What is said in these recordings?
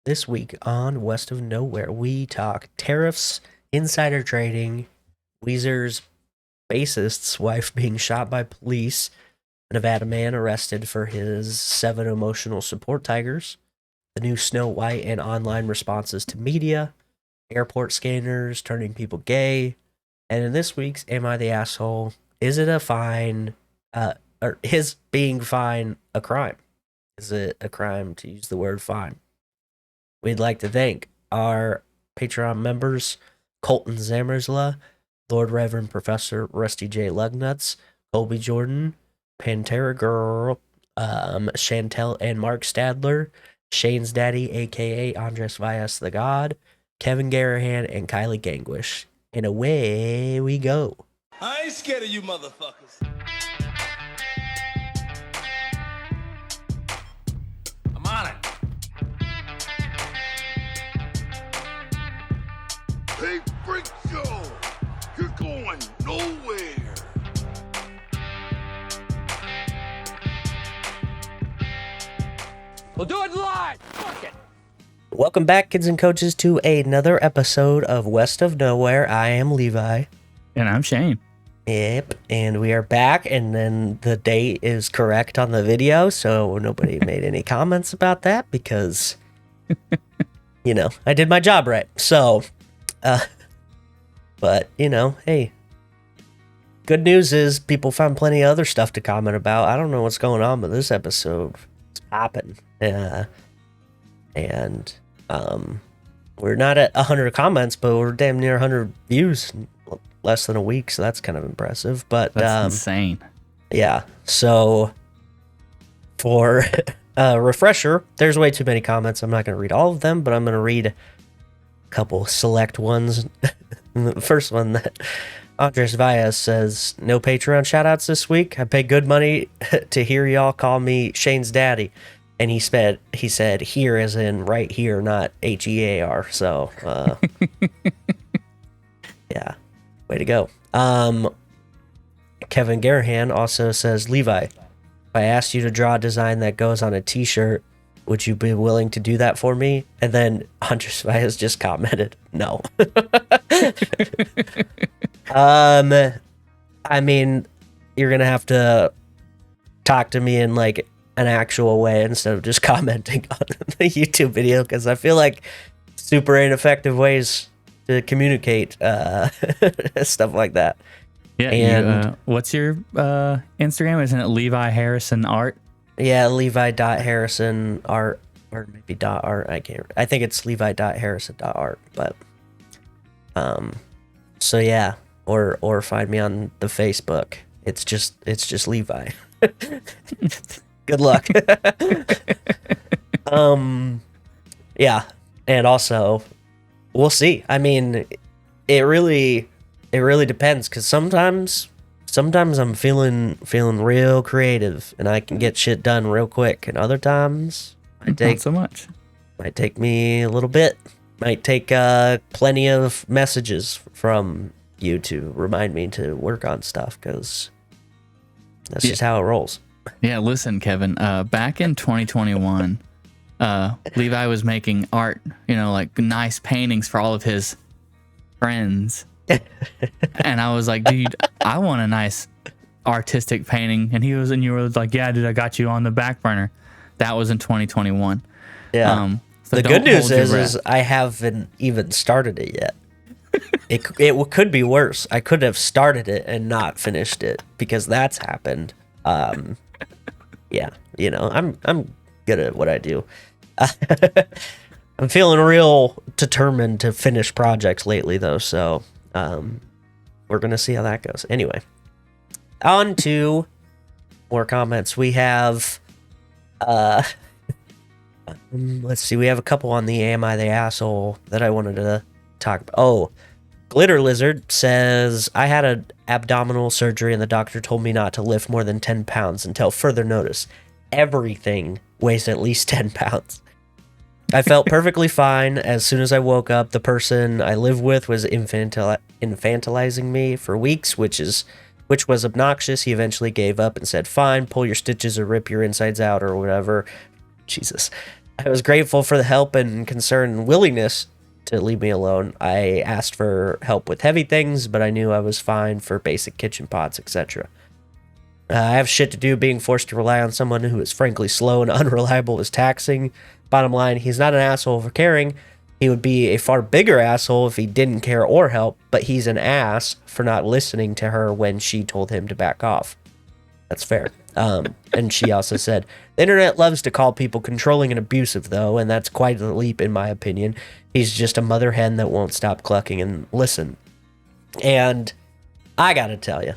This week on West of Knowhere, we talk tariffs, insider trading, Weezer's bassist's wife being shot by police, a Nevada man arrested for his 7 emotional support tigers, the new Snow White and online responses to media, airport scanners turning people gay, and in this week's Am I the Asshole? Is it a fine, or is being fine a crime? Is it a crime to use the word fine? We'd like to thank our Patreon members, Colton Zamersla, Lord Reverend Professor Rusty J. Lugnuts, Colby Jordan, Pantera Girl, Chantel and Mark Stadler, Shane's Daddy, a.k.a. Andres Valles the God, Kevin Garahan, and Kylie Gangwish. And away we go. I ain't scared of you motherfuckers. I'm on it. Hey, freak show! You're going nowhere! We'll do it live! Fuck it! Welcome back, kids and coaches, to another episode of West of Knowhere. I am Levi. And I'm Shane. Yep, and we are back, and then the date is correct on the video, so nobody made any comments about that because, I did my job right. So, but, hey, good news is people found plenty of other stuff to comment about. I don't know what's going on, but this episode is popping. And we're not at 100 comments, but we're damn near 100 views in less than a week, so that's kind of impressive. But That's insane. yeah, so for a refresher, there's way too many comments. I'm not going to read all of them, but I'm going to read a couple select ones. The first one that Andres Valles says, no Patreon shoutouts this week. I pay good money to hear y'all call me Shane's daddy. And he said here as in right here, not HEAR. So, yeah, way to go. Kevin Garahan also says, Levi, if I asked you to draw a design that goes on a t-shirt, would you be willing to do that for me? And then Andres Valles just commented, no. I mean, you're going to have to talk to me in like an actual way instead of just commenting on the YouTube video, because I feel like super ineffective ways to communicate stuff like that. Yeah. And what's your Instagram? Isn't it Levi Harrison Art? yeah, Levi.Harrison Art, or maybe .art. I think it's Levi.Harrison.art. But so yeah, or find me on the Facebook. It's just Levi. Good luck. Yeah, and also we'll see. I mean, it really depends, because sometimes I'm feeling real creative and I can get shit done real quick, and other times Not so much. might take me a little bit. Might take plenty of messages from you to remind me to work on stuff, because that's just how it rolls. Yeah, listen, Kevin, back in 2021, Levi was making art, like nice paintings for all of his friends. And I was like, dude, I want a nice artistic painting. And you were like, yeah, dude, I got you on the back burner. That was in 2021. Yeah. So the good news is I haven't even started it yet. It could be worse. I could have started it and not finished it, because that's happened. Yeah, I'm good at what I do. I'm feeling real determined to finish projects lately, though, so we're gonna see how that goes. Anyway, on to more comments. We have let's see, we have a couple on the Am I the Asshole that I wanted to talk about. Oh, Glitter Lizard says, I had an abdominal surgery and the doctor told me not to lift more than 10 pounds until further notice. Everything weighs at least 10 pounds. I felt perfectly fine. As soon as I woke up, the person I live with was infantilizing me for weeks, which was obnoxious. He eventually gave up and said, fine, pull your stitches or rip your insides out or whatever. Jesus. I was grateful for the help and concern and willingness to leave me alone. I asked for help with heavy things, but I knew I was fine for basic kitchen pots, etc. I have shit to do. Being forced to rely on someone who is frankly slow and unreliable is taxing. Bottom line, he's not an asshole for caring. He would be a far bigger asshole if he didn't care or help, but he's an ass for not listening to her when she told him to back off. That's fair. And she also said, the internet loves to call people controlling and abusive, though, and that's quite a leap in my opinion. He's just a mother hen that won't stop clucking and listen. And I gotta tell you,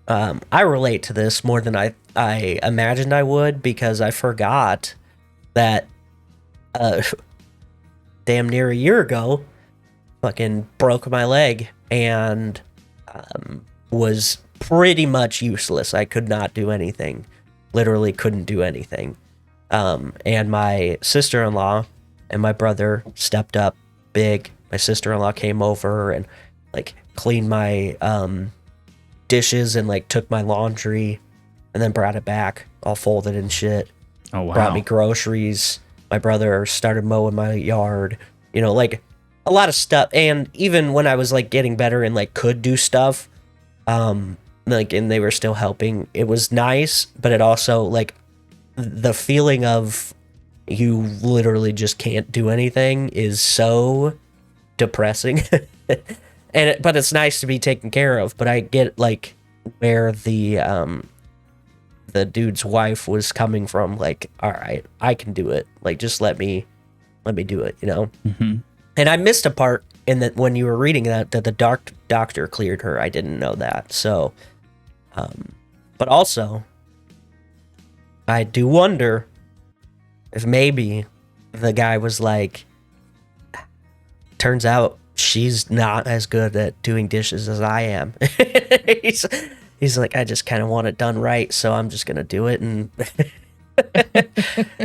I relate to this more than I imagined I would, because I forgot that damn near a year ago, fucking broke my leg and was pretty much useless. I could not do anything. Literally couldn't do anything. And my sister-in-law and my brother stepped up big. My sister-in-law came over and like cleaned my dishes and like took my laundry and then brought it back all folded and shit. Oh, wow. Brought me groceries. My brother started mowing my yard, you know, like a lot of stuff. And even when I was like getting better and like could do stuff, like, and they were still helping, it was nice, but it also like the feeling of you literally just can't do anything is so depressing. But it's nice to be taken care of. But I get like where the dude's wife was coming from. Like, all right, I can do it. Like, just let me do it, you know? Mm-hmm. And I missed a part in that when you were reading that the doctor cleared her. I didn't know that. So, but also, I do wonder if maybe the guy was like, turns out she's not as good at doing dishes as I am. He's like, I just kind of want it done right, so I'm just gonna do it, and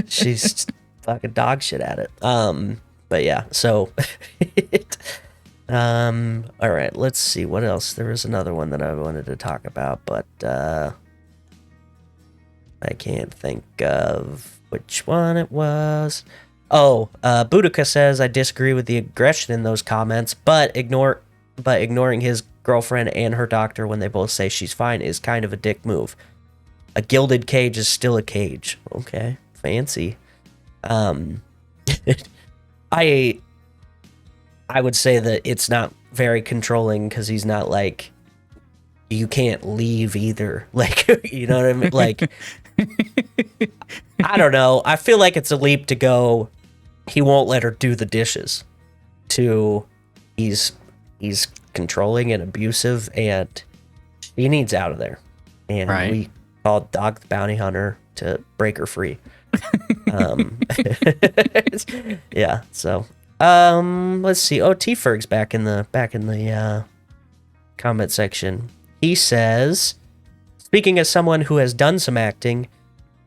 she's fucking dog shit at it. But yeah, so all right, let's see what else. There was another one that I wanted to talk about, but I can't think of which one it was. Oh, Boudica says, I disagree with the aggression in those comments, but ignoring his girlfriend and her doctor when they both say she's fine is kind of a dick move. A gilded cage is still a cage. Okay, fancy. I would say that it's not very controlling because he's not like, you can't leave either. Like, you know what I mean? Like, I don't know. I feel like it's a leap to go, he won't let her do the dishes, to he's controlling and abusive and she needs out of there. And right. We called Dog the Bounty Hunter to break her free. Yeah, so let's see. Oh, T-Ferg's back in the comment section. He says, speaking as someone who has done some acting,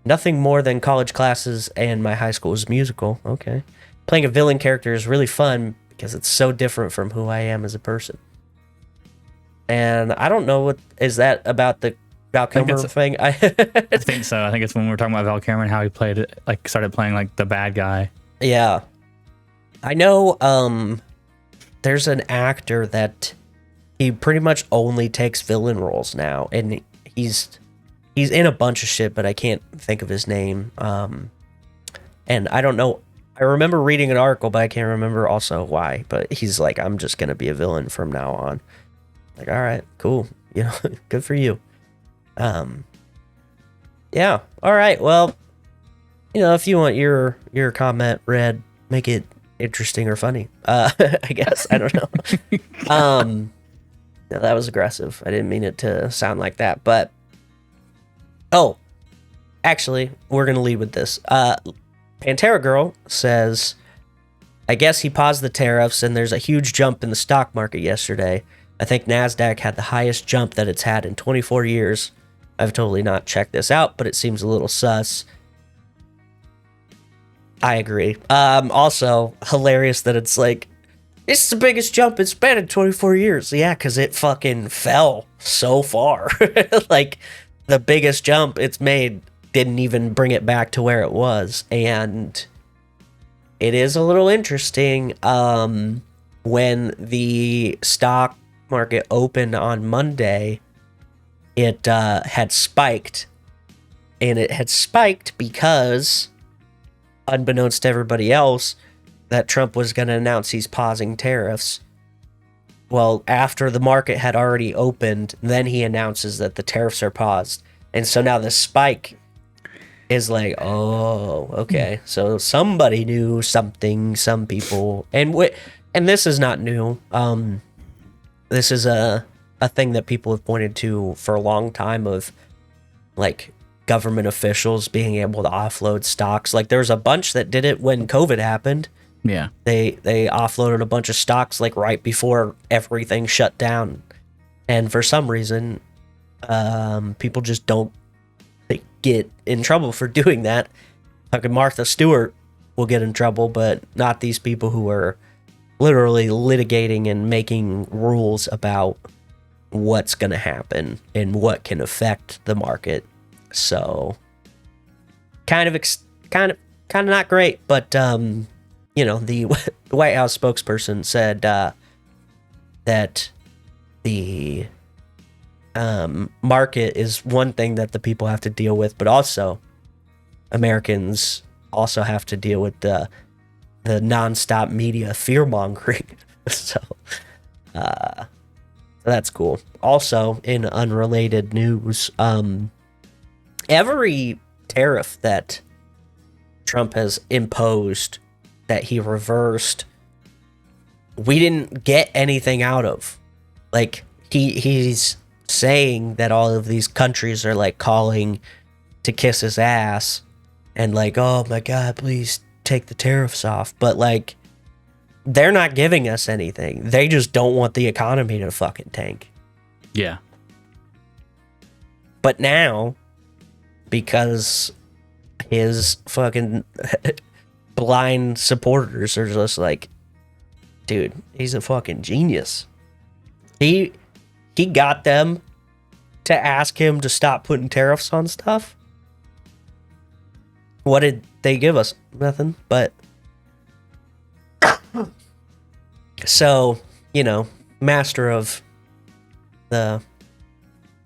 nothing more than college classes and my high school's musical. Okay. Playing a villain character is really fun because it's so different from who I am as a person. And I don't know what is that about the Val Kilmer thing. I think so. I think it's when we were talking about Val Kilmer and how he played it, like started playing like the bad guy. Yeah. I know there's an actor that he pretty much only takes villain roles now, and he's in a bunch of shit, but I can't think of his name. And I don't know. I remember reading an article, but I can't remember also why. But he's like, I'm just gonna be a villain from now on. Like, all right, cool. You know, good for you. Yeah. All right. Well, you know, if you want your comment read, make it interesting or funny. I guess. I don't know. No, that was aggressive. I didn't mean it to sound like that, but oh, actually, we're gonna lead with this. Pantera Girl says, I guess he paused the tariffs and there's a huge jump in the stock market yesterday. I think NASDAQ had the highest jump that it's had in 24 years. I've totally not checked this out, but it seems a little sus. I agree. Also, hilarious that it's like, it's the biggest jump it's been in 24 years. Yeah, because it fucking fell so far. Like, the biggest jump it's made didn't even bring it back to where it was. And it is a little interesting. When the stock market opened on Monday, it had spiked. And it had spiked because, unbeknownst to everybody else, that Trump was going to announce he's pausing tariffs. Well, after the market had already opened, then he announces that the tariffs are paused. And so now the spike is like, oh, okay. So somebody knew something, some people. And this is not new. This is a thing that people have pointed to for a long time of, like, government officials being able to offload stocks. Like, there was a bunch that did it when COVID happened. Yeah. They offloaded a bunch of stocks like right before everything shut down. And for some reason, people just don't get in trouble for doing that. Fucking Martha Stewart will get in trouble, but not these people who are literally litigating and making rules about what's going to happen and what can affect the market. So kind of not great, but the White House spokesperson said that the market is one thing that the people have to deal with, but also Americans also have to deal with the nonstop media fear-mongering. So that's cool. Also, in unrelated news, every tariff that Trump has imposed that he reversed, we didn't get anything out of. Like, he's saying that all of these countries are like calling to kiss his ass and like, oh my God, please take the tariffs off. But like, they're not giving us anything. They just don't want the economy to fucking tank. Yeah. But now, because his fucking blind supporters are just like, dude, he's a fucking genius. He got them to ask him to stop putting tariffs on stuff. What did they give us? Nothing. But so, master of the,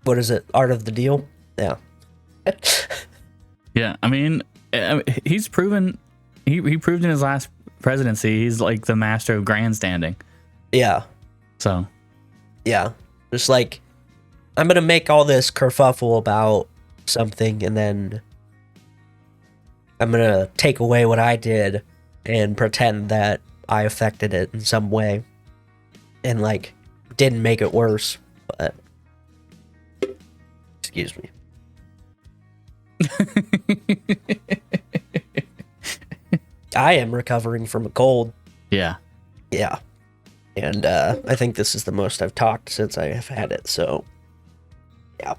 what is it? Art of the deal? Yeah. Yeah. I mean, he's proven, he proved in his last presidency, he's like the master of grandstanding. Yeah. So. Yeah. Just like, I'm going to make all this kerfuffle about something, and then I'm going to take away what I did and pretend that I affected it in some way and, like, didn't make it worse. But, excuse me. I am recovering from a cold. Yeah. Yeah. And I think this is the most I've talked since I have had it. So, yeah.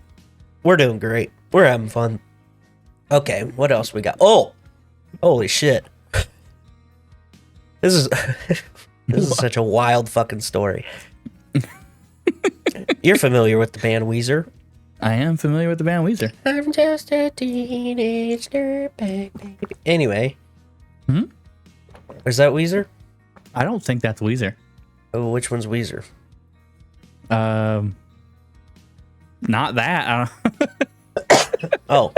We're doing great. We're having fun. Okay, what else we got? Oh! Holy shit. This is this is such a wild fucking story. You're familiar with the band Weezer? I am familiar with the band Weezer. I'm just a teenage dirtbag baby. Anyway. Is that Weezer? I don't think that's Weezer. Oh, which one's Weezer? Not that. Oh.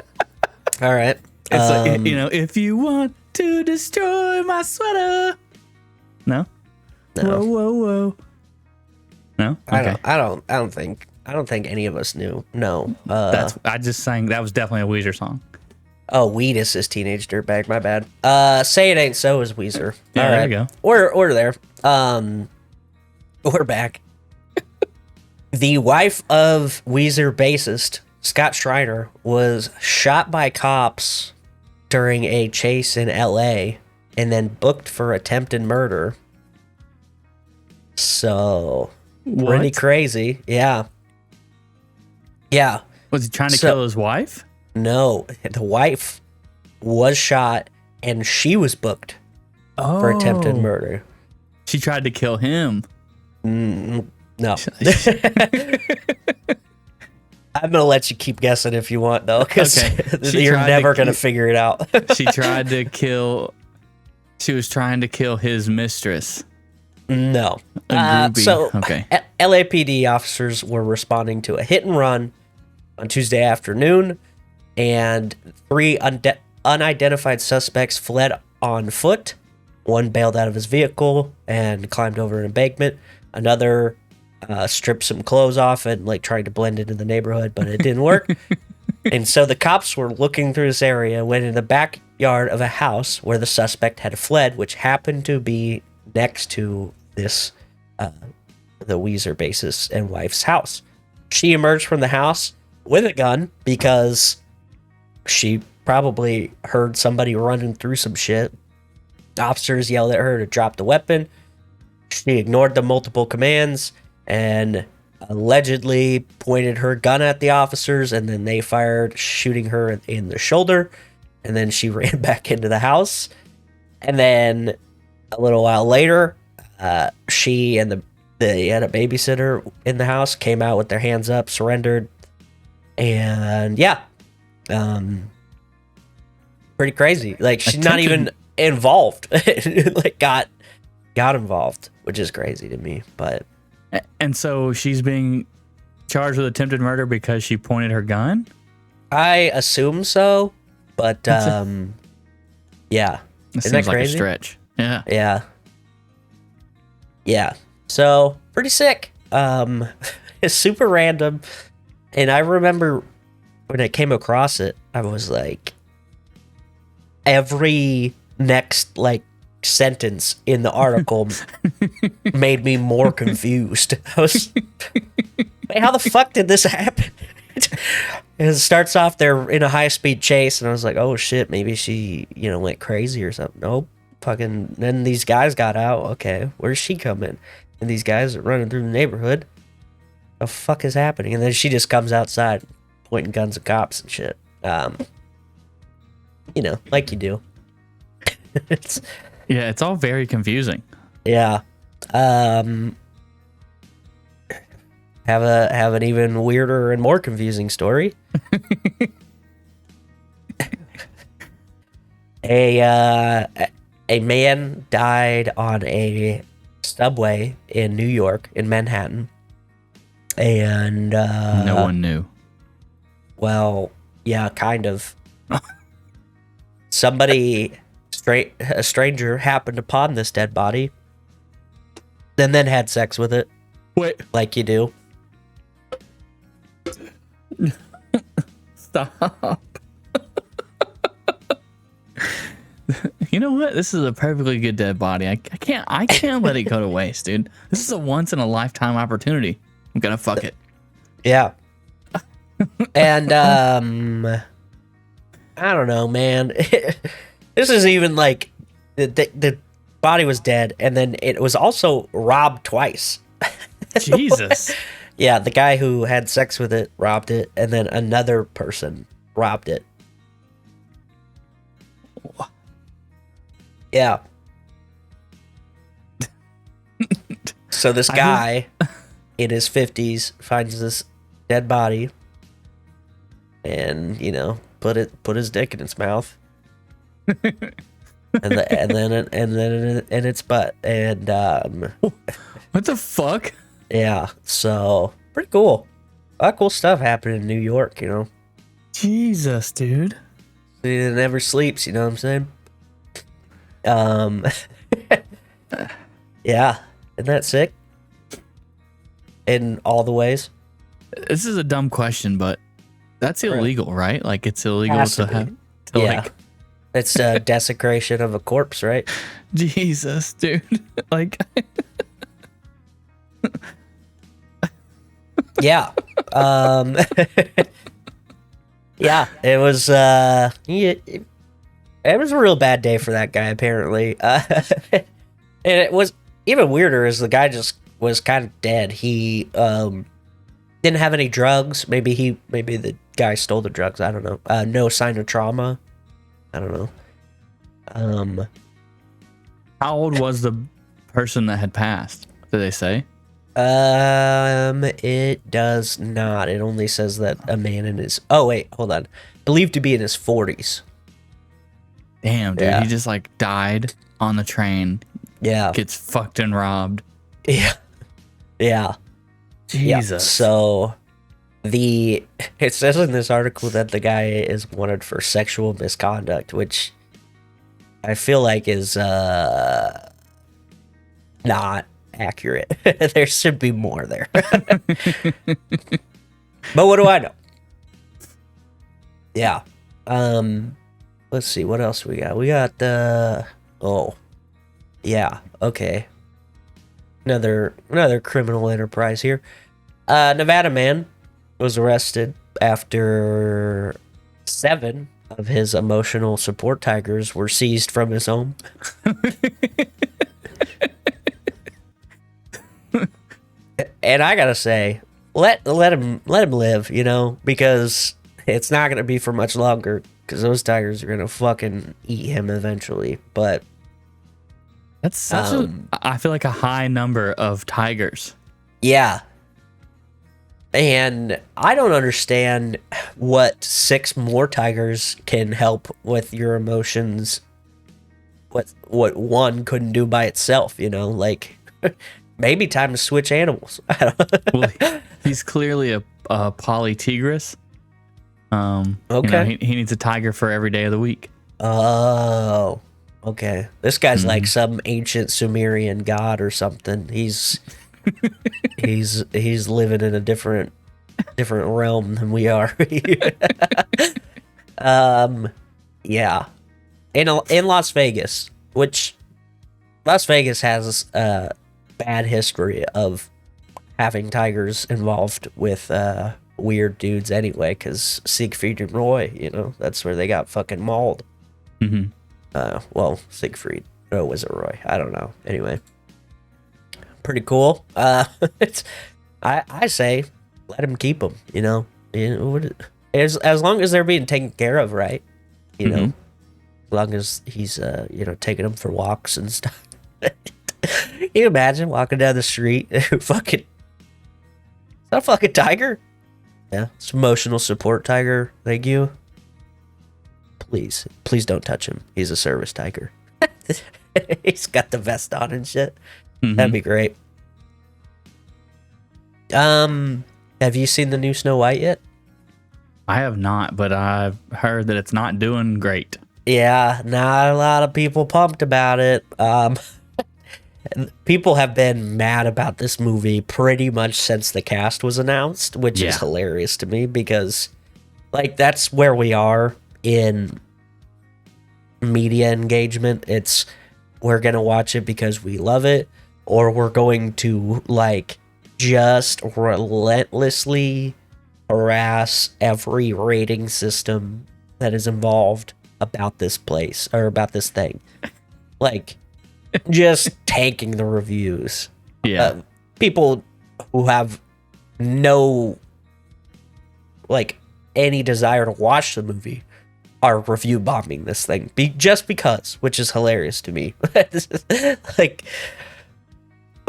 All right. It's like, if you want to destroy my sweater. No? No. Whoa. No? Okay. I don't think any of us knew. No. I just sang that was definitely a Weezer song. Oh, Weedus is Teenage Dirtbag, my bad. Say It Ain't So is Weezer. Yeah, all right. there you go. We're there. We're back. The wife of Weezer bassist Scott Schreiner was shot by cops during a chase in LA and then booked for attempted murder. So, pretty What? crazy. Yeah. Yeah. Was he trying to kill his wife? No, the wife was shot and she was booked for attempted murder. She tried to kill him. No. I'm going to let you keep guessing if you want, though, because Okay. you're never going to figure it out. She tried to kill She was trying to kill his mistress. No. A groupie. So, Okay. LAPD officers were responding to a hit and run on Tuesday afternoon, and three unidentified suspects fled on foot. One bailed out of his vehicle and climbed over an embankment. Another stripped some clothes off and like tried to blend into the neighborhood, but it didn't work. And so the cops were looking through this area, went in the backyard of a house where the suspect had fled, which happened to be next to this, the Weezer bassist and wife's house. She emerged from the house with a gun because she probably heard somebody running through some shit. Officers yelled at her to drop the weapon. She ignored the multiple commands and allegedly pointed her gun at the officers, and then they fired, shooting her in the shoulder. And then she ran back into the house. And then a little while later, she and they had a babysitter in the house, came out with their hands up, surrendered. And yeah, pretty crazy. Like, she's not even involved. Like, got involved, which is crazy to me. But And so she's being charged with attempted murder because she pointed her gun? I assume so. But yeah, It isn't seems that like a crazy? stretch. Yeah. Yeah. So pretty sick. It's super random. And I remember when I came across it, I was like, every next like sentence in the article made me more confused. I was, wait, how the fuck did this happen? It starts off, they're in a high-speed chase, and I was like, oh shit, maybe she, went crazy or something. Nope. Fucking, then these guys got out. Okay, where's she coming? And these guys are running through the neighborhood. The fuck is happening? And then she just comes outside pointing guns at cops and shit. Like you do. It's all very confusing. Yeah. Have an even weirder and more confusing story. A man died on a subway in New York, in Manhattan. And No one knew. well, yeah, kind of. Somebody, a stranger, happened upon this dead body, and then had sex with it, Wait, like you do. stop. You know what? This is a perfectly good dead body. I can't let it go to waste, dude. This is a once in a lifetime opportunity. I'm gonna fuck it. Yeah. And I don't know, man. This is even like the body was dead, and then it was also robbed twice. Jesus. Yeah, the guy who had sex with it robbed it, and then another person robbed it. Yeah. So this guy in his 50s finds this dead body and, put his dick in its mouth. and then in its butt. And What the fuck? yeah, so pretty cool. A lot of cool stuff happened in New York, Jesus, dude. It never sleeps, you know what I'm saying? Yeah, isn't that sick? In all the ways. This is a dumb question, but that's illegal, right? Like, it's illegal Has to to have. be. To Yeah. like, It's a desecration of a corpse, right? Jesus, dude. Like, Yeah. Yeah, it was it was a real bad day for that guy, apparently. And it was even weirder as the guy just was kind of dead. He didn't have any drugs. Maybe the guy stole the drugs. I don't know. No sign of trauma. I don't know. how old was the person that had passed? Did they say? It does not. It only says that a man in his... Oh, wait, hold on. Believed to be in his 40s. Damn, dude. Yeah. He just like died. on the train, Yeah. gets fucked and robbed. Yeah. Yeah. Yeah. Jesus. So it says in this article that the guy is wanted for sexual misconduct, which I feel like is not accurate. There should be more there. But what do I know? Yeah. Let's see what else we got. We got oh. Yeah, okay. Another criminal enterprise here. Nevada man was arrested after 7 of his emotional support tigers were seized from his home. And I gotta say, let him live, you know, because it's not gonna be for much longer. Because those tigers are gonna fucking eat him eventually. But That's such I feel like a high number of tigers. yeah. And I don't understand what 6 more tigers can help with your emotions. What one couldn't do by itself, you know? Like, maybe time to switch animals. I don't Well, he's clearly a polytigrous. Okay. You know, he needs a tiger for every day of the week. Oh, okay. This guy's like some ancient Sumerian god or something. He's living in a different realm than we are. Yeah. In Las Vegas, which Las Vegas has a bad history of having tigers involved with weird dudes anyway, because Siegfried and Roy, you know, that's where they got fucking mauled. Mm-hmm. Well, Siegfried. Or was it Roy? I don't know. Anyway. Pretty cool. I say let him keep them, you know. As long as they're being taken care of, right? You know. As long as he's you know, taking them for walks and stuff. Can you imagine walking down the street and fucking, is that a fucking tiger? Yeah, it's emotional support tiger. Thank you. Please don't touch him. He's a service tiger. He's got the vest on and shit. That'd be great. Have you seen the new Snow White yet? I have not, but I've heard that it's not doing great. Yeah, not a lot of people pumped about it. People have been mad about this movie pretty much since the cast was announced, which is hilarious to me because, like, that's where we are in media engagement. It's we're gonna watch it because we love it, or we're going to, like, just relentlessly harass every rating system that is involved about this place or about this thing. Like, just tanking the reviews. Yeah. People who have no, like, any desire to watch the movie are review bombing this thing just because, which is hilarious to me. Like,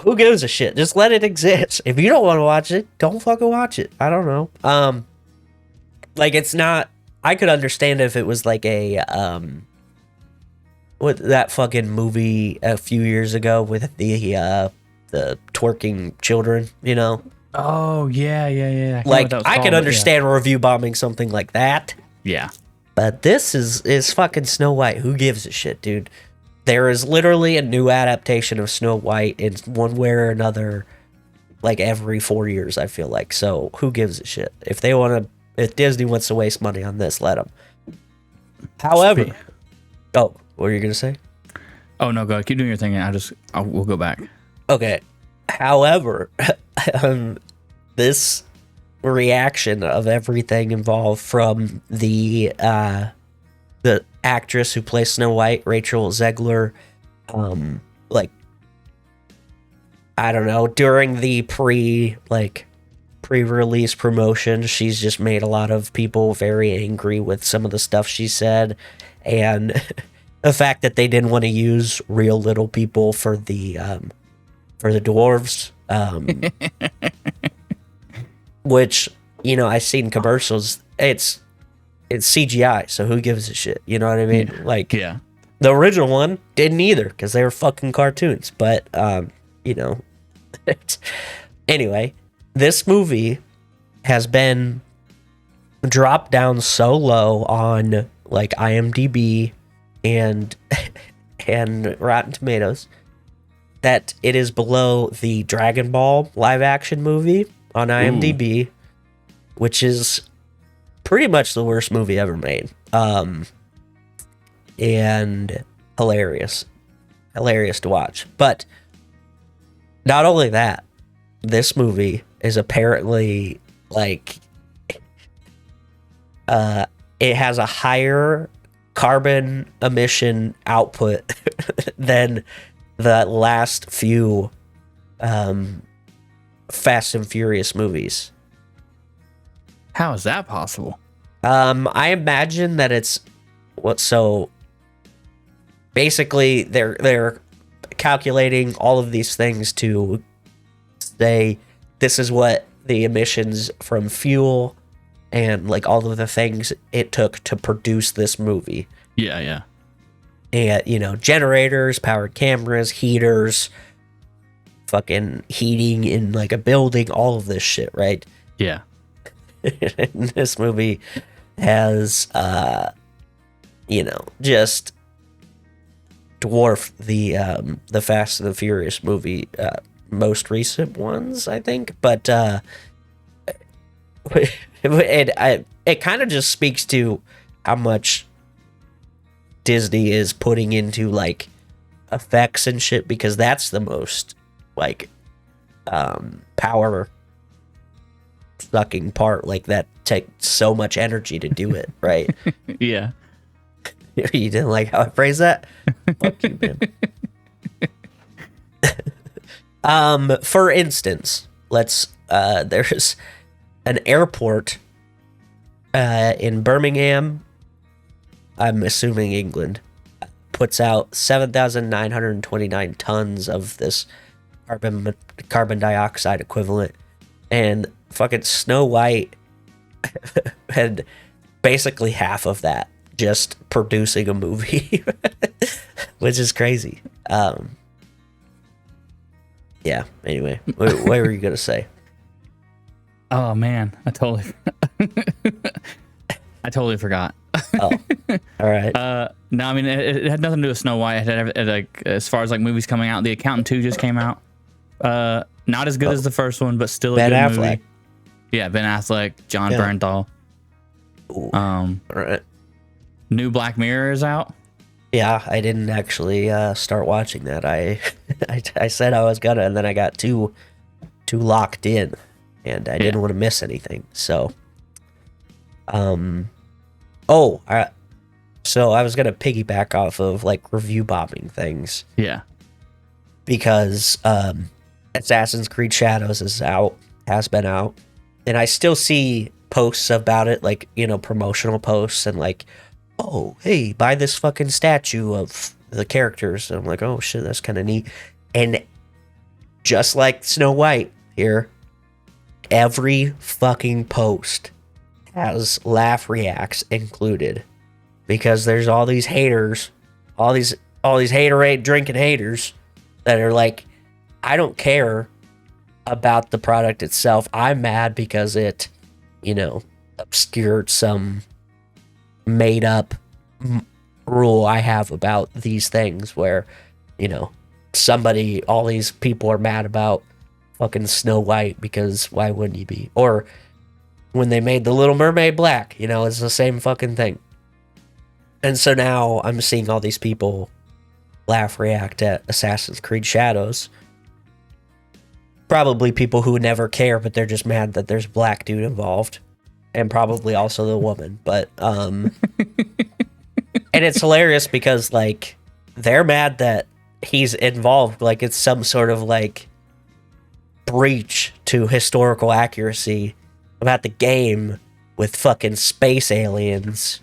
who gives a shit? Just let it exist. If you don't want to watch it, don't fucking watch it. I don't know. Like, it's not, I could understand if it was like a what that fucking movie a few years ago with the twerking children, you know? Oh, yeah. Like, I could understand review bombing something like that. Yeah. But this is fucking Snow White. Who gives a shit, dude? There is literally a new adaptation of Snow White in one way or another, like, every 4 years, I feel like. So who gives a shit? If Disney wants to waste money on this, let them. However, what were you gonna say? Oh no, go keep doing your thing. We'll go back. Okay. However, this reaction of everything involved from the actress who plays Snow White, Rachel Zegler, like, I don't know, during the pre-release promotion, she's just made a lot of people very angry with some of the stuff she said, and the fact that they didn't want to use real little people for the dwarves, which, you know, I've seen commercials. It's CGI, so who gives a shit? You know what I mean? Like, Yeah. The original one didn't either because they were fucking cartoons. But, you know, anyway, this movie has been dropped down so low on like IMDb and Rotten Tomatoes that it is below the Dragon Ball live action movie on IMDb, which is pretty much the worst movie ever made. And hilarious to watch. But not only that, this movie is apparently like it has a higher carbon emission output than the last few Fast and Furious movies. How is that possible? I imagine that it's so basically they're calculating all of these things to say this is what the emissions from fuel and like all of the things it took to produce this movie. Yeah. And, you know, generators, powered cameras, heaters, fucking heating in like a building, all of this shit, right? Yeah. This movie has, you know, just dwarfed the Fast and the Furious movie, most recent ones, I think. But it kind of just speaks to how much Disney is putting into like effects and shit, because that's the most like power sucking part, like that takes so much energy to do it, right? Yeah. You didn't like how I phrased that? Fuck you, man. For instance, there's an airport in Birmingham, I'm assuming England, puts out 7,929 tons of this carbon dioxide equivalent, and fucking Snow White had basically half of that just producing a movie, which is crazy. Yeah, anyway, what were you gonna say? Oh man, I totally forgot. Oh, all right. No, I mean it had nothing to do with Snow White. It had, like, as far as like movies coming out, The Accountant 2 just came out. Not as good as the first one, but still a Ben good Affleck. movie. Yeah, Ben Affleck, John Bernthal. Ooh, all right. New Black Mirror is out. Yeah, I didn't actually start watching that. I said I was gonna, and then I got too locked in, and I didn't want to miss anything. So, so I was gonna piggyback off of like review bombing things. Yeah. Because Assassin's Creed Shadows has been out, and I still see posts about it, like, you know, promotional posts, and like, oh, hey, buy this fucking statue of the characters. And I'm like, oh shit, that's kind of neat. And just like Snow White here, every fucking post has laugh reacts included, because there's all these haters, all these haterade drinking haters that are like, I don't care about the product itself. I'm mad because it, you know, obscured some made up rule I have about these things, where, you know, all these people are mad about fucking Snow White, because why wouldn't you be? Or when they made The Little Mermaid black, you know, it's the same fucking thing. And so now I'm seeing all these people laugh react at Assassin's Creed Shadows. Probably people who never care, but they're just mad that there's a black dude involved, and probably also the woman. But and it's hilarious because like they're mad that he's involved, like it's some sort of like breach to historical accuracy about the game with fucking space aliens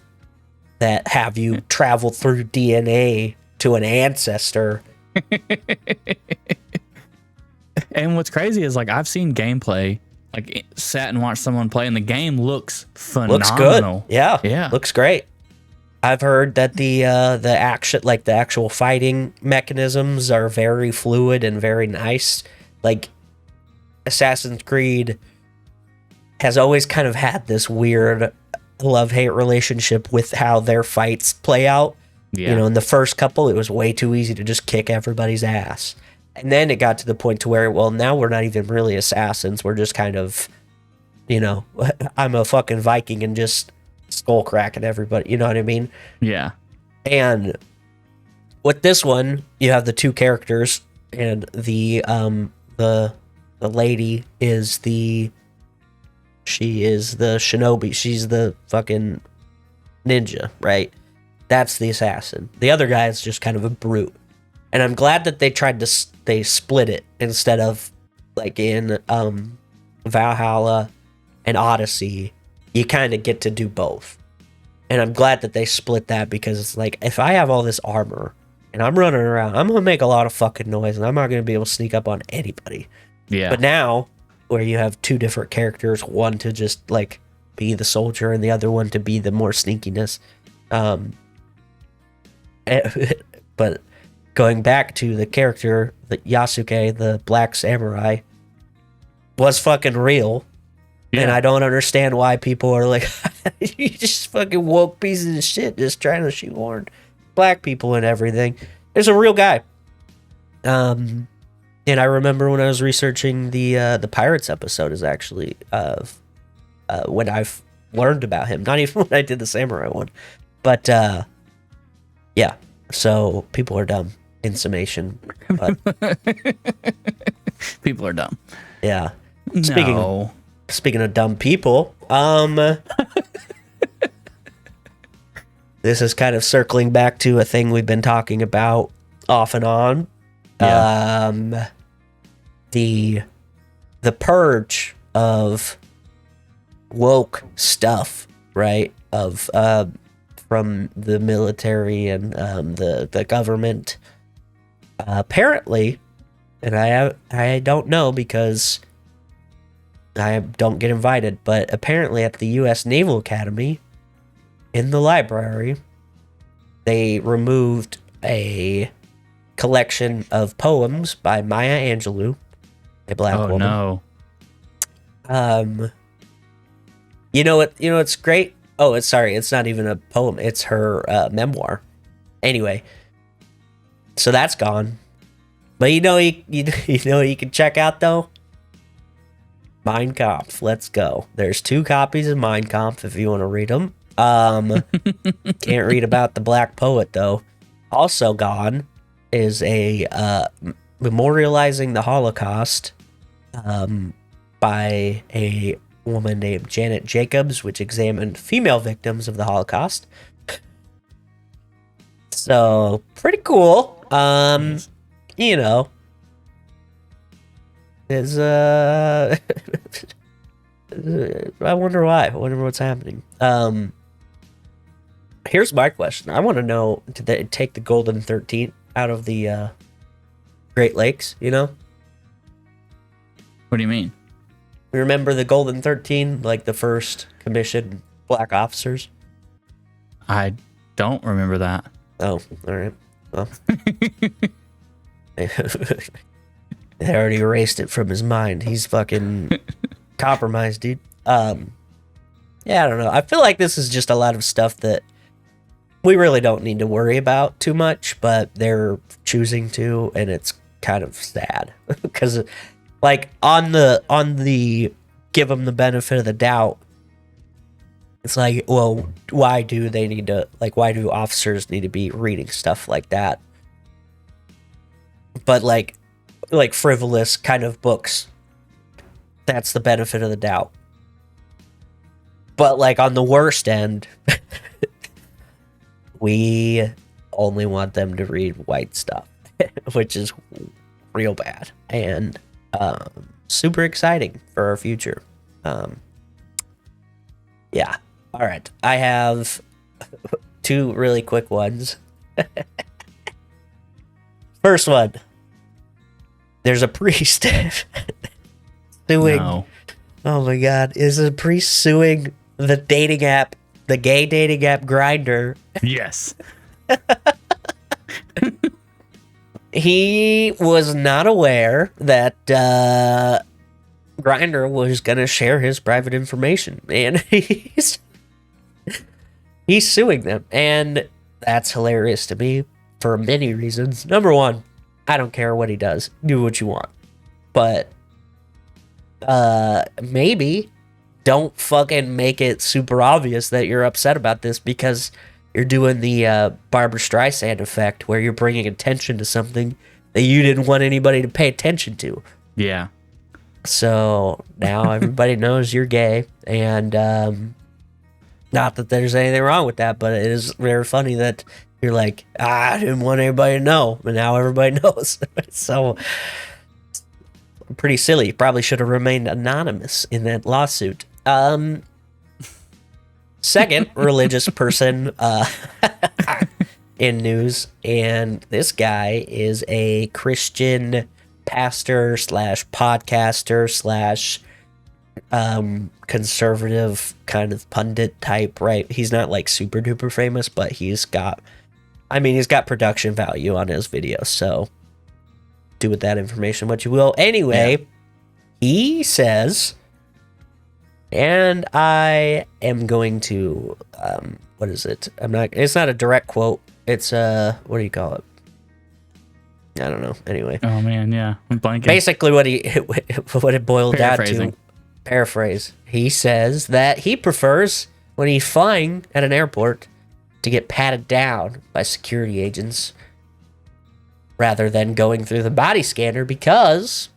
that have you travel through DNA to an ancestor. And what's crazy is, like, I've seen gameplay, like, sat and watched someone play, and the game looks phenomenal. Looks good. Yeah. Looks great. I've heard that the action, like the actual fighting mechanisms, are very fluid and very nice. Like Assassin's Creed has always kind of had this weird love-hate relationship with how their fights play out. Yeah. You know, in the first couple, it was way too easy to just kick everybody's ass. And then it got to the point to where, well, now we're not even really assassins. We're just kind of, you know, I'm a fucking Viking and just skull cracking everybody. You know what I mean? Yeah. And with this one, you have the two characters, and the lady is she is the shinobi. She's the fucking ninja, right? That's the assassin. The other guy is just kind of a brute. And I'm glad that they split it instead of like in Valhalla and Odyssey, you kind of get to do both. And I'm glad that they split that, because it's like, if I have all this armor and I'm running around, I'm going to make a lot of fucking noise and I'm not going to be able to sneak up on anybody. Yeah. But now, where you have two different characters, one to just like be the soldier and the other one to be the more sneakiness. But going back to the character, the Yasuke, the black samurai, was fucking real. Yeah. And I don't understand why people are like, you just fucking woke pieces of shit just trying to shoehorn black people and everything. There's a real guy. And I remember when I was researching the Pirates episode is actually when I've learned about him. Not even when I did the samurai one. But yeah. So people are dumb in summation. But, People are dumb. yeah. No. Speaking of dumb people, this is kind of circling back to a thing we've been talking about off and on. Yeah. The purge of woke stuff, right? Of from the military and the government. Apparently, and I don't know because I don't get invited, but apparently at the U.S. Naval Academy, in the library, they removed a collection of poems by Maya Angelou, a black woman. No. You know what? You know what's great? Oh, it's not even a poem. It's her memoir. Anyway, so that's gone. But you know what you can check out though? Mein Kampf. Let's go. There's 2 copies of Mein Kampf if you want to read them. Can't read about the black poet though. Also gone is a memorializing the Holocaust by a woman named Janet Jacobs, which examined female victims of the Holocaust. So pretty cool. You know, is I wonder why. I wonder what's happening. Here's my question. I want to know, did they take the Golden 13 out of the Great Lakes, you know? What do you mean? Remember the Golden 13, like the first commissioned black officers? I don't remember that. Oh, all right. Well, they already erased it from his mind. He's fucking compromised, dude. Yeah, I don't know. I feel like this is just a lot of stuff that we really don't need to worry about too much, but they're choosing to, and it's kind of sad because, like, on the give them the benefit of the doubt, it's like, well, why do officers need to be reading stuff like that? But like frivolous kind of books, that's the benefit of the doubt. But like on the worst end, we only want them to read white stuff, which is real bad and super exciting for our future. Yeah. All right. I have 2 really quick ones. First one. There's a priest suing. No. Oh my God. Is a priest suing the dating app the gay dating app Grindr. Yes. He was not aware that Grindr was going to share his private information, and he's suing them, and that's hilarious to me for many reasons. Number one, I don't care what he does. Do what you want. But maybe don't fucking make it super obvious that you're upset about this, because you're doing the Barbra Streisand effect, where you're bringing attention to something that you didn't want anybody to pay attention to. Yeah. So now everybody knows you're gay, and not that there's anything wrong with that, but it is very funny that you're like, I didn't want anybody to know, but now everybody knows. So pretty silly. Probably should have remained anonymous in that lawsuit. Second religious person in news, and this guy is a Christian pastor slash podcaster slash conservative kind of pundit type, right? He's not like super duper famous, but he's got production value on his videos, so do with that information what you will. Anyway, he says, and I am going to what is it? It's not a direct quote. It's what do you call it? I don't know. Anyway. Oh man, yeah. I'm blanking. Basically what it boiled down to, paraphrase. He says that he prefers when he's flying at an airport to get patted down by security agents rather than going through the body scanner, because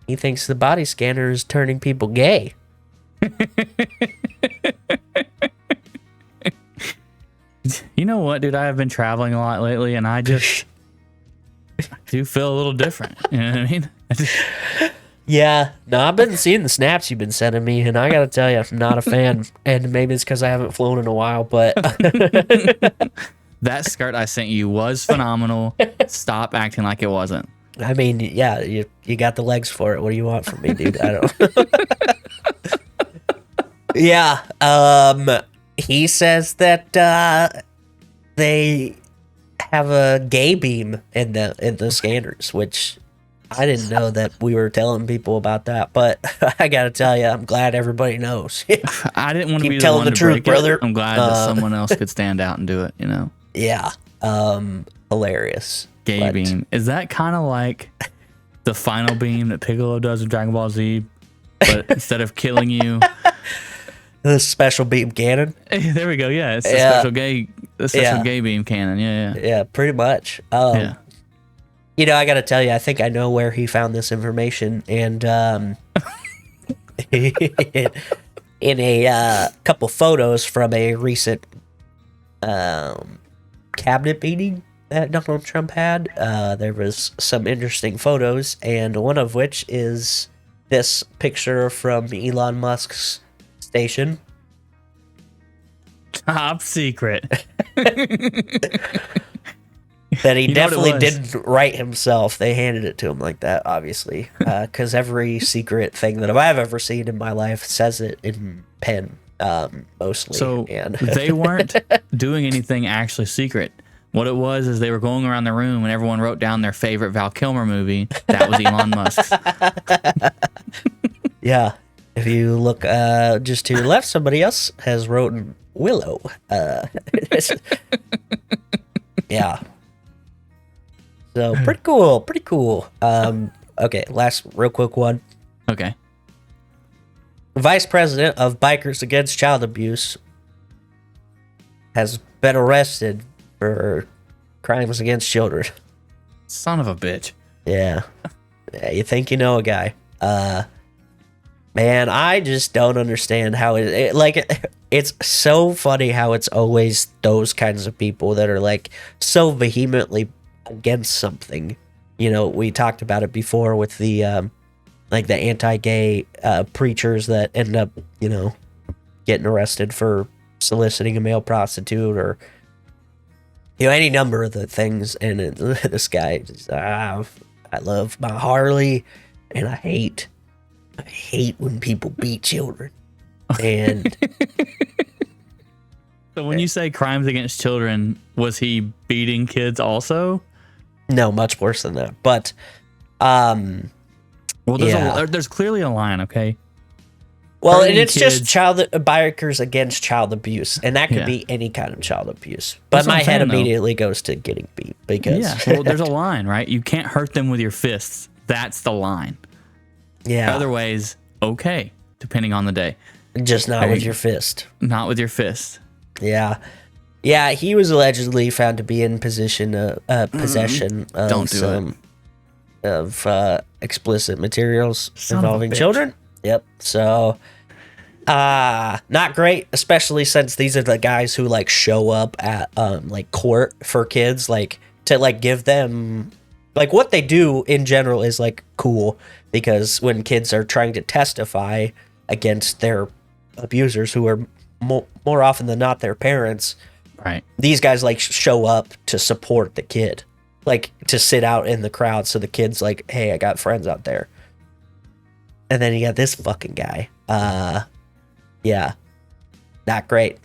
he thinks the body scanner is turning people gay. You know what, dude? I have been traveling a lot lately, and I just do feel a little different. You know what I mean? Yeah. No, I've been seeing the snaps you've been sending me, and I gotta tell you, I'm not a fan. And maybe it's because I haven't flown in a while, but that skirt I sent you was phenomenal. Stop acting like it wasn't. I mean, yeah, you got the legs for it. What do you want from me, dude? I don't. Yeah. He says that they have a gay beam in the scanners, which I didn't know that we were telling people about that, but I gotta tell you, I'm glad everybody knows. I didn't want to be telling the one the to truth, break brother. it. I'm glad that someone else could stand out and do it. You know. Yeah. Hilarious. Gay beam. Is that kind of like the final beam that Piccolo does in Dragon Ball Z, but instead of killing you, the special beam cannon? There we go. Yeah, it's the special gay beam cannon. Yeah. Yeah, pretty much. Yeah. You know, I gotta tell you, I think I know where he found this information, and in a couple photos from a recent cabinet meeting that Donald Trump had, there was some interesting photos, and one of which is this picture from Elon Musk's station. Top secret. That he You know what it definitely was? didn't write himself. They handed it to him like that, obviously, because every secret thing that I've ever seen in my life says it in pen, mostly. So and they weren't doing anything actually secret. What it was is they were going around the room and everyone wrote down their favorite Val Kilmer movie. That was Elon Musk's. Yeah. If you look just to your left, somebody else has written Willow. Yeah. So pretty cool. Pretty cool. Okay, last real quick one. Okay. Vice President of Bikers Against Child Abuse has been arrested for crimes against children. Son of a bitch. Yeah. You think you know a guy. Man, I just don't understand how it's so funny how it's always those kinds of people that are like so vehemently against something. You know, we talked about it before with the like the anti-gay preachers that end up, you know, getting arrested for soliciting a male prostitute, or you know, any number of the things. And this guy just, I love my Harley, and I hate when people beat children. And So when you say crimes against children, was he beating kids also? No, much worse than that. But, Well, yeah. there's clearly a line, okay? Well, and Hurting it's just kids. bikers against child abuse, and that could Yeah. be any kind of child abuse. But That's what my I'm head saying, though. immediately goes to getting beat because Yeah. Well, there's a line, right? You can't hurt them with your fists. That's the line. yeah, Other ways, okay, depending on the day. just not There with you- your fist. Not with your fist. Yeah, yeah. He was allegedly found to be in possession of Don't do some explicit materials Son of a involving bitch. children. Yep. So, not great, especially since these are the guys who like show up at like court for kids, like to like give them like what they do in general is like cool because when kids are trying to testify against their abusers who are more often than not their parents, Right. these guys like show up to support the kid, like to sit out in the crowd so the kid's like, hey, I got friends out there. And then you got this fucking guy. Yeah, not great.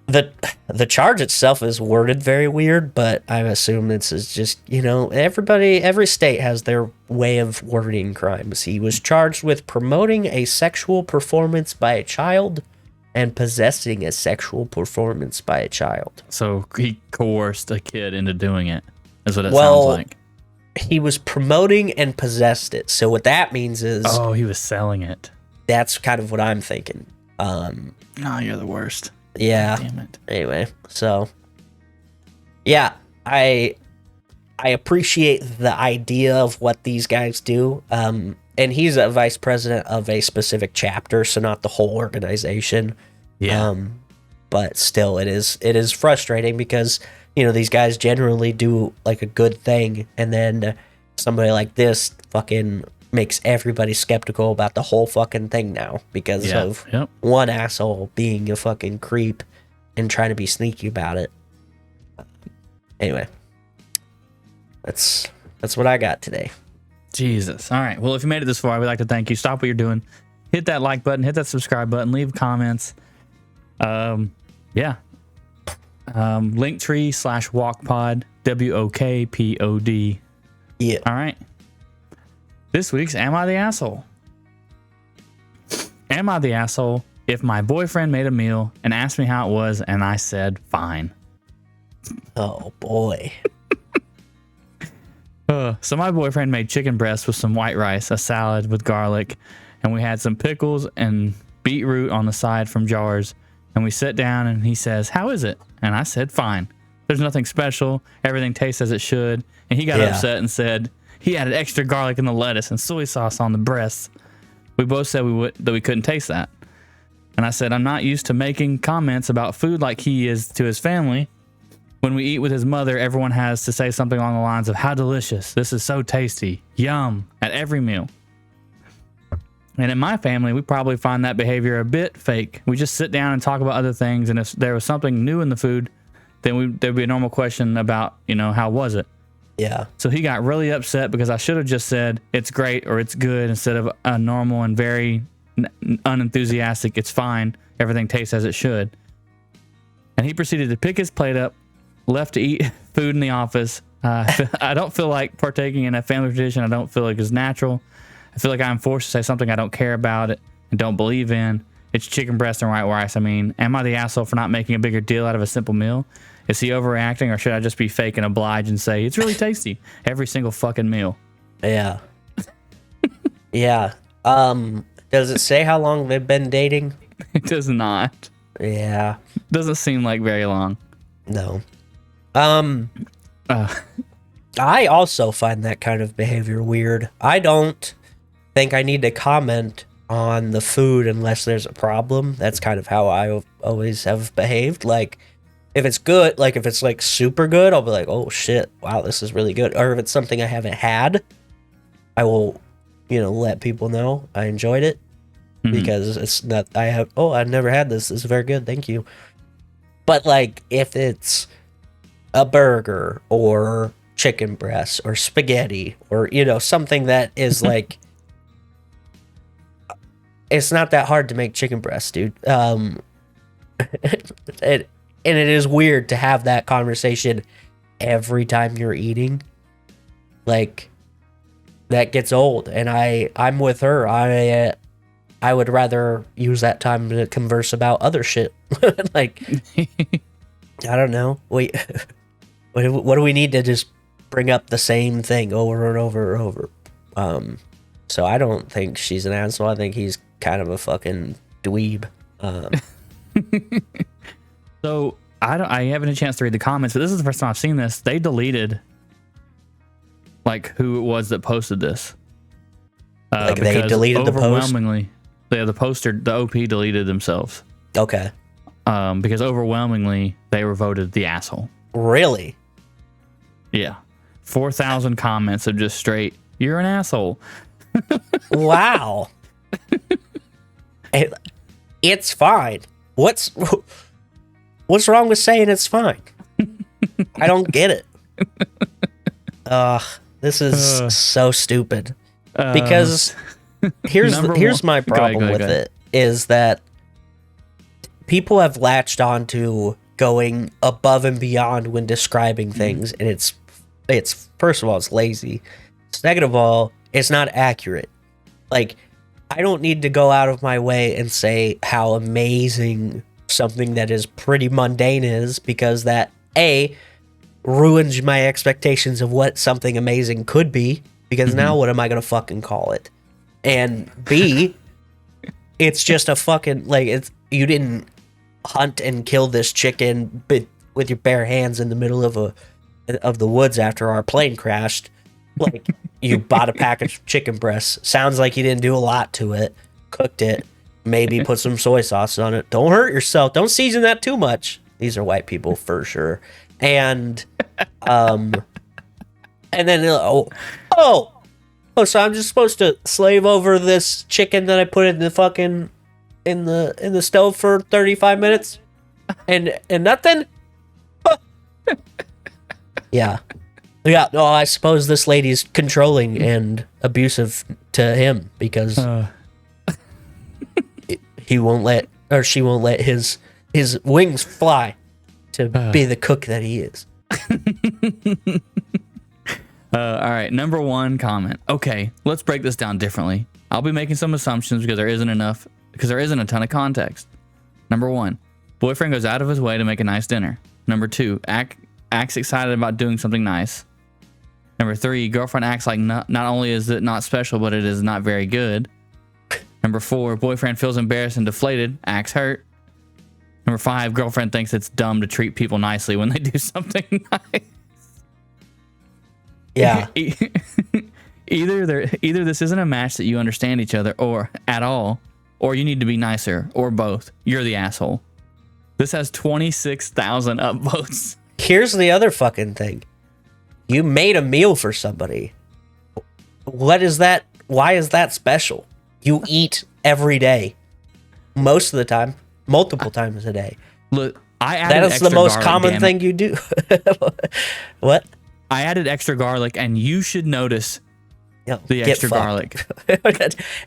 The charge itself is worded very weird, but I assume this is just, every state has their way of wording crimes. He was charged with promoting a sexual performance by a child and possessing a sexual performance by a child. So he coerced a kid into doing it. Is what it Well, sounds like. He was promoting and possessed it. So what that means is Oh, he was selling it. that's kind of what I'm thinking. Oh, you're the worst. Yeah. Damn it. Anyway, so yeah, I appreciate the idea of what these guys do. And he's a vice president of a specific chapter, so not the whole organization. Yeah. But still, it is frustrating because these guys generally do like a good thing, and then somebody like this fucking makes everybody skeptical about the whole fucking thing now because of one asshole being a fucking creep and trying to be sneaky about it. Anyway, that's what I got today. Jesus. All right. Well, if you made it this far, we'd like to thank you. Stop what you're doing. Hit that like button. Hit that subscribe button. Leave comments. Yeah. Linktree/wokpod. WOKPOD. Yeah. All right. This week's Am I the Asshole? Am I the asshole if my boyfriend made a meal and asked me how it was and I said fine? Oh boy. So my boyfriend made chicken breast with some white rice, a salad with garlic, and we had some pickles and beetroot on the side from jars. And we sat down and he says, "How is it?" And I said, "Fine. There's nothing special. Everything tastes as it should." And he got upset and said he added extra garlic in the lettuce and soy sauce on the breasts. We both said that we couldn't taste that. And I said, "I'm not used to making comments about food like he is to his family. When we eat with his mother, everyone has to say something along the lines of, 'How delicious. This is so tasty. Yum,' at every meal. And in my family, we probably find that behavior a bit fake. We just sit down and talk about other things. And if there was something new in the food, then there'd be a normal question about, how was it?" Yeah. So he got really upset because I should have just said it's great or it's good instead of a normal and very unenthusiastic, "It's fine. Everything tastes as it should." And he proceeded to pick his plate up, left to eat food in the office. I don't feel like partaking in a family tradition. I don't feel like it's natural. I feel like I'm forced to say something I don't care about it and don't believe in. It's chicken breast and white rice. I mean, am I the asshole for not making a bigger deal out of a simple meal? Is he overreacting, or should I just be fake and oblige and say it's really tasty every single fucking meal? Yeah. Yeah. Does it say how long they've been dating? It does not. Yeah. Doesn't seem like very long. No. Uh, I also find that kind of behavior weird. I don't think I need to comment on the food unless there's a problem. That's kind of how I always have behaved. Like, if it's good, like if it's like super good, I'll be like, "Oh shit, wow, this is really good." Or if it's something I haven't had, I will, let people know I enjoyed it because it's not. I've never had this. This is very good, thank you. But like, if it's a burger or chicken breast or spaghetti or something that is like it's not that hard to make chicken breast, dude. And it is weird to have that conversation every time you're eating. Like, that gets old, and I'm with her. I would rather use that time to converse about other shit. Like, I don't know. Wait, what do we need to just bring up the same thing over and over and over? So I don't think she's an asshole. I think he's kind of a fucking dweeb. So I haven't had a chance to read the comments, but this is the first time I've seen this. They deleted like who it was that posted this. Like they deleted the post? Overwhelmingly, the OP deleted themselves. Okay. Because overwhelmingly they were voted the asshole. Really? Yeah. 4,000 comments of just straight, you're an asshole. Wow. It's fine. What's wrong with saying it's fine? I don't get it. This is so stupid. Because here's my problem with it is that people have latched on to going above and beyond when describing things, and it's first of all, it's lazy. Second of all, it's not accurate. Like, I don't need to go out of my way and say how amazing something that is pretty mundane is, because that A, ruins my expectations of what something amazing could be, because now what am I gonna fucking call it? And B, it's just a fucking, like, it's, you didn't hunt and kill this chicken with your bare hands in the middle of the woods after our plane crashed. Like, you bought a package of chicken breasts. Sounds like you didn't do a lot to it. Cooked it. Maybe put some soy sauce on it. Don't hurt yourself. Don't season that too much. These are white people for sure. And then so I'm just supposed to slave over this chicken that I put in the fucking in the stove for 35 minutes and nothing? Yeah. Yeah, no, I suppose this lady's controlling and abusive to him because she won't let his wings fly to be the cook that he is. All right, number one comment. Okay, let's break this down differently. I'll be making some assumptions because there isn't a ton of context. Number one, boyfriend goes out of his way to make a nice dinner. Number two, acts excited about doing something nice. Number three, girlfriend acts like not only is it not special, but it is not very good. Number four, boyfriend feels embarrassed and deflated, acts hurt. Number five, girlfriend thinks it's dumb to treat people nicely when they do something nice. Yeah. Either this isn't a match that you understand each other or at all, or you need to be nicer, or both. You're the asshole. This has 26,000 upvotes. Here's the other fucking thing. You made a meal for somebody. What is that? Why is that special? You eat every day. Most of the time. Multiple times a day. Look, I added that is the most garlic, common thing you do. What? I added extra garlic, and you should notice the extra garlic.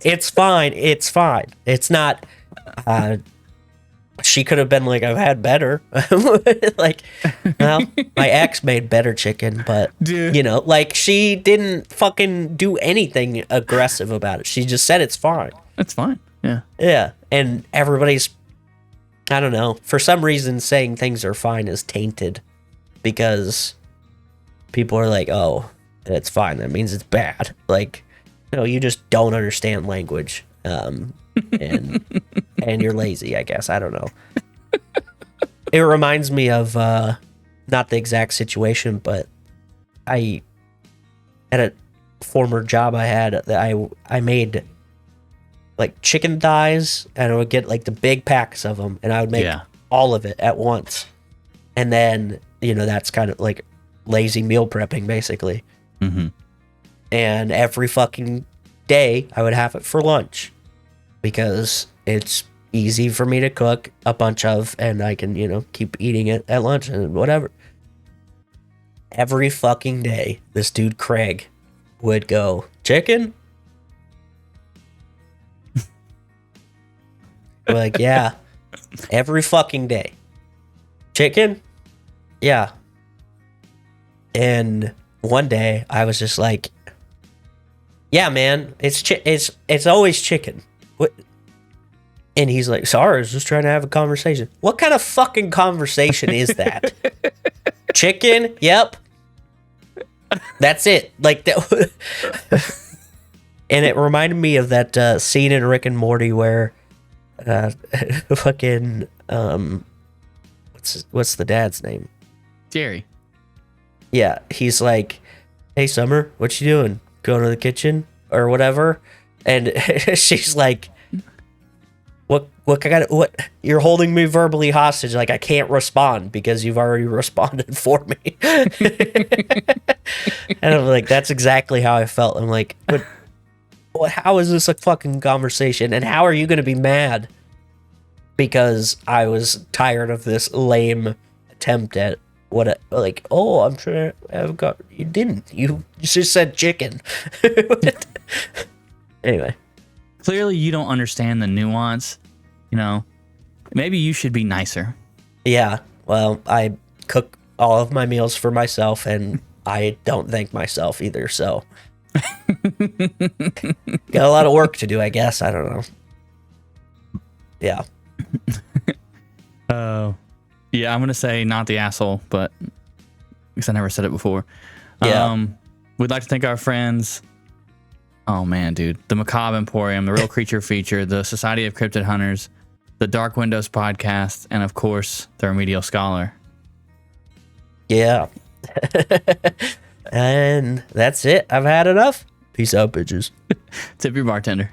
It's fine. It's fine. It's not... she could have been like, I've had better. Like, well, my ex made better chicken, but, dude, you know, like, she didn't fucking do anything aggressive about it. She just said it's fine. It's fine. Yeah. Yeah. And everybody's, I don't know, for some reason saying things are fine is tainted because people are like, oh, it's fine. That means it's bad. Like, no, you just don't understand language. And you're lazy, I guess. I don't know. It reminds me of not the exact situation, but I at a former job I had that I made like chicken thighs, and I would get like the big packs of them, and I would make all of it at once. And then, you know, that's kind of like lazy meal prepping, basically. Mm-hmm. And every fucking day I would have it for lunch because it's easy for me to cook a bunch of, and I can, you know, keep eating it at lunch and whatever. Every fucking day, this dude Craig would go, chicken? We're like, yeah, every fucking day. Chicken? Yeah. And one day I was just like, yeah, man, it's always chicken. What? And he's like, sorry, I was just trying to have a conversation. What kind of fucking conversation is that? Chicken? Yep. That's it. Like that. And it reminded me of that scene in Rick and Morty where fucking what's the dad's name? Jerry. Yeah, he's like, hey, Summer, what you doing? Going to the kitchen or whatever? And she's like, what you're holding me verbally hostage, like I can't respond because you've already responded for me. And I'm like, that's exactly how I felt. I'm like, how is this a fucking conversation? And how are you gonna be mad because I was tired of this lame attempt at like, oh, I'm trying to have you didn't. You just said chicken. Anyway. Clearly you don't understand the nuance. You know, maybe you should be nicer. Yeah. Well, I cook all of my meals for myself, and I don't thank myself either, so. Got a lot of work to do, I guess. I don't know. Yeah. Yeah, I'm going to say not the asshole, but because I never said it before. Yeah. We'd like to thank our friends. Oh, man, dude. The Macabre Emporium, the Real Creature Feature, the Society of Cryptid Hunters, the Dark Windows Podcast, and, of course, the Remedial Scholar. Yeah. And that's it. I've had enough. Peace out, bitches. Tip your bartender.